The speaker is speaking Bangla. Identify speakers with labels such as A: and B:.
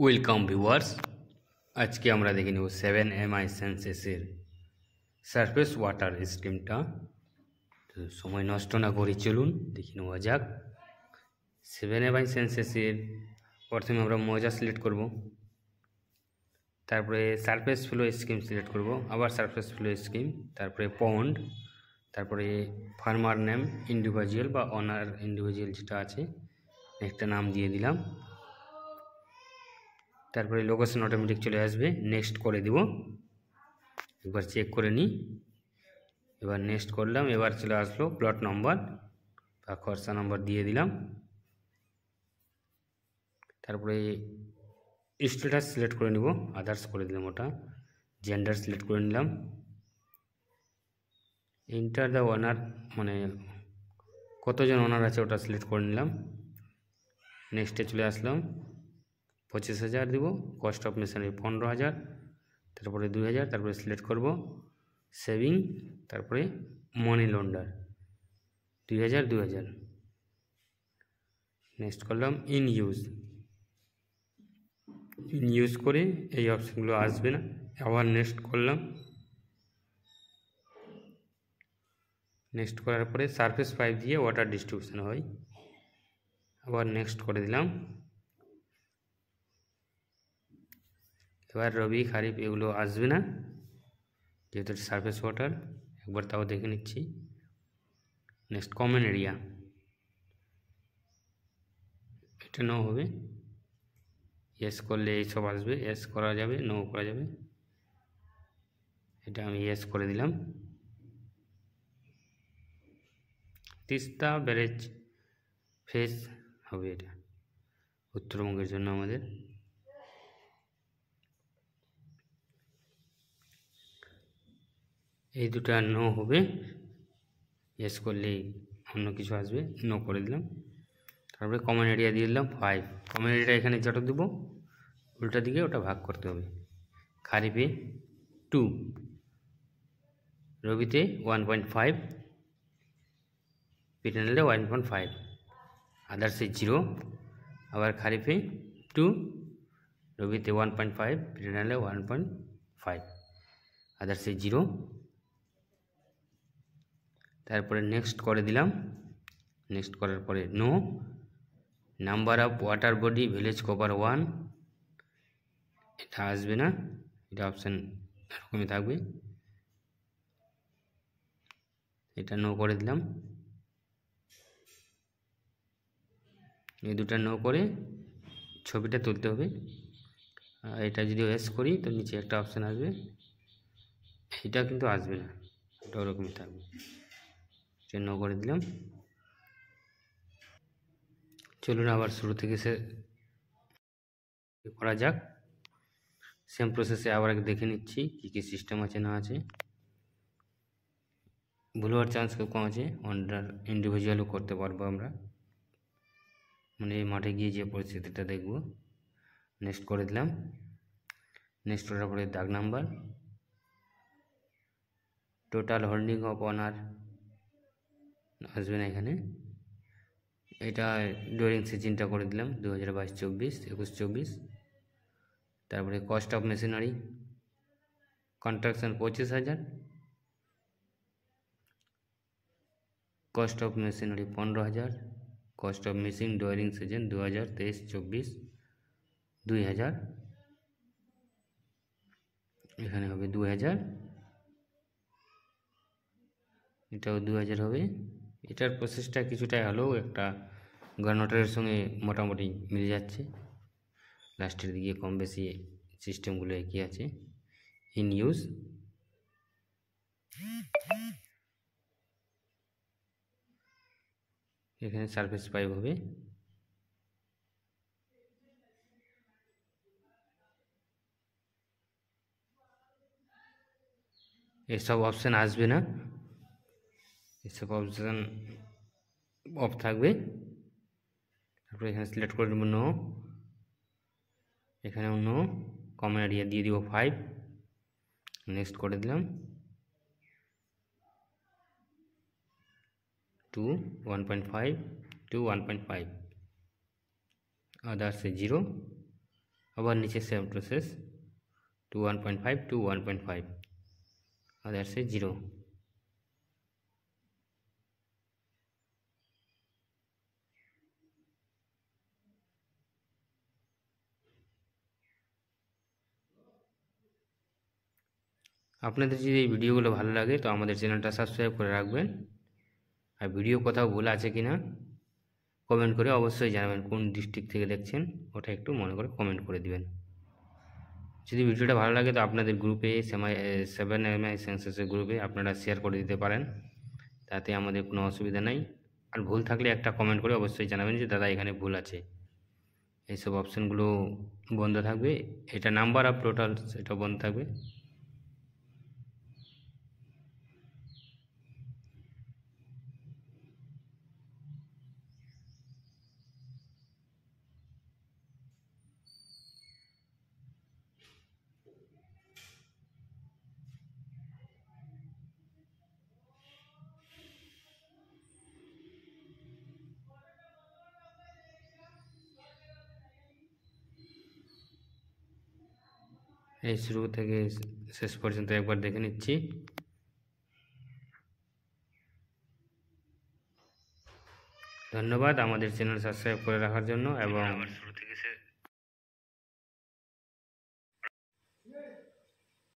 A: Welcome viewers. আজকে আমরা দেখে নেব 7mi সেন্সেসের সারফেস ওয়াটার স্কিমটা। তো সময় নষ্ট না করে চলুন দেখে নেওয়া যাক। 7mi সেন্সেসের প্রথমে আমরা মজা সিলেক্ট করব, তারপরে সারফেস ফ্লো স্কিম সিলেক্ট করব, আবার সারফেস ফ্লো স্কিম, তারপরে পন্ড, তারপরে ফার্মার নেম ইন্ডিভিজুয়াল বা অনার ইন্ডিভিজুয়াল যেটা আছে একটা নাম দিয়ে দিলাম। তারপরে লোকেশন অটোমেটিক চলে আসবে, নেক্সট করে দিব। একবার চেক করে নিই, এবার নেক্সট করলাম, এবার চলে আসলো প্লট নম্বর বা খরচা নম্বর দিয়ে দিলাম। তারপরে স্ট্যাটাস সিলেক্ট করে নিব, আদার্স করে দিলাম, ওটা জেন্ডার সিলেক্ট করে নিলাম। এন্টার দ্য ওনার মানে কতজন ওনার আছে ওটা সিলেক্ট করে নিলাম। নেক্সটে চলে আসলাম, 25,000 দিব, কস্ট অফ মেশিনারি 15,000, তারপরে 2,000, তারপরে সিলেক্ট করব সেভিং, তারপরে মানি লন্ডার 2,000 নেক্সট করলাম ইন ইউজ করে এই অপশানগুলো আসবে না, আবার নেক্সট করলাম। নেক্সট করার পরে সারফেস পাইপ দিয়ে ওয়াটার ডিস্ট্রিবিউশন হয়, আবার নেক্সট করে দিলাম। এবার রবি খারিফ এগুলো আসবে না যেহেতু সারফেস ওয়াটার, একবার তাও দেখে নিচ্ছি। নেক্সট কমন এরিয়া, এটা নো হবে, ইয়েস করলে এইসব আসবে, ইয়েস করা যাবে, নো করা যাবে, এটা আমি ইয়েস করে দিলাম। তিস্তা ব্যারেজ ফেস হবে, এটা উত্তরবঙ্গের জন্য আমাদের। এই দুটা নো হবে, ইয়েস করলেই অন্য কিছু আসবে, নো করে দিলাম। তারপরে কমন এরিয়া দিয়ে দিলাম 5। কমন এরিয়াটা এখানে যত দেব উল্টা দিকে ওটা ভাগ করতে হবে। খারিফে 2, রবিতে 1.5, পিটানালে 1.5, আদার্সে 0, আবার খারিফে 2, রবিতে 1.5, পিটানালে 1.5, আদার্সে 0। তারপরে নেক্সট করে দিলাম। নেক্সট করার পরে no. Number of water body village cover 1, এটা আসবে না, এটা অপশান এরকমই থাকবে, এটা নো করে দিলাম। এই দুটা নো করে ছবিটা তুলতে হবে। এটা যদি এস করি তো নিচে একটা অপশান আসবে, এটা কিন্তু আসবে না, এটা ওরকমই থাকবে, এটা নো করে দিলাম। চলুন আবার শুরু থেকে সে করা যাক। সেম প্রসেসে আবার দেখে নিচ্ছি কী কী সিস্টেম আছে না আছে। ভুল হওয়ার চান্স খুব কম আছে, অন্ডার ইন্ডিভিজুয়ালও করতে পারবো আমরা, মানে মাঠে গিয়ে যে পরিস্থিতিটা দেখব। নেক্সট করে দিলাম। নেক্সট করার পরে দাগ number, total holding of honour আসবে না এখানে, এটা ডুরিং সিজনটা করে দিলাম 2022-24, 21-24। তারপরে cost of machinery contraction 25,000, cost of machinery 15,000, cost of machine during season 2023-24 2,000, এখানে হবে 2,000, এটাও 2,000 হবে। এটার প্রসেসটা কিছুটা হলেও একটা গণনাটের সঙ্গে মোটামুটি মিলে যাচ্ছে, লাস্টের দিকে কম বেশি সিস্টেমগুলো একই আছে। ইন ইউজ, এখানে সারফেস পাইপ হবে, এসব অপশান আসবে না, এসব অপশান অফ থাকবে। তারপরে এখানে সিলেক্ট করে দেবো নো, এখানেও নো, কমন এরিয়া দিয়ে দিব 5, নেক্সট করে দিলাম। 2, 1.5, 2, 1.5, আদার্সে 0, আবার নিচে সেম প্রসেস টু 1.5 টু 1.5 আদার্সে 0। আপনাদের যদি এই ভিডিওগুলো ভালো লাগে তো আমাদের চ্যানেলটা সাবস্ক্রাইব করে রাখবেন। আর ভিডিও কোথাও ভুল আছে কি না কমেন্ট করে অবশ্যই জানাবেন। কোন ডিস্ট্রিক্ট থেকে দেখছেন ওটা একটু মনে করে কমেন্ট করে দিবেন। যদি ভিডিওটা ভালো লাগে তো আপনাদের গ্রুপে 7MI সেন্সাসের গ্রুপে আপনারা শেয়ার করে দিতে পারেন, তাতে আমাদের কোনো অসুবিধা নাই। আর ভুল থাকলে একটা কমেন্ট করে অবশ্যই জানাবেন যে দাদা এখানে ভুল আছে। এইসব অপশানগুলো বন্ধ থাকবে, এটা নাম্বার অফ টোটাল এটা বন্ধ থাকবে। এই শুরু থেকে শেষ পর্যন্ত একবার দেখে নিচ্ছি। ধন্যবাদ আমাদের চ্যানেল সাবস্ক্রাইব করে রাখার জন্য এবং শুরু থেকে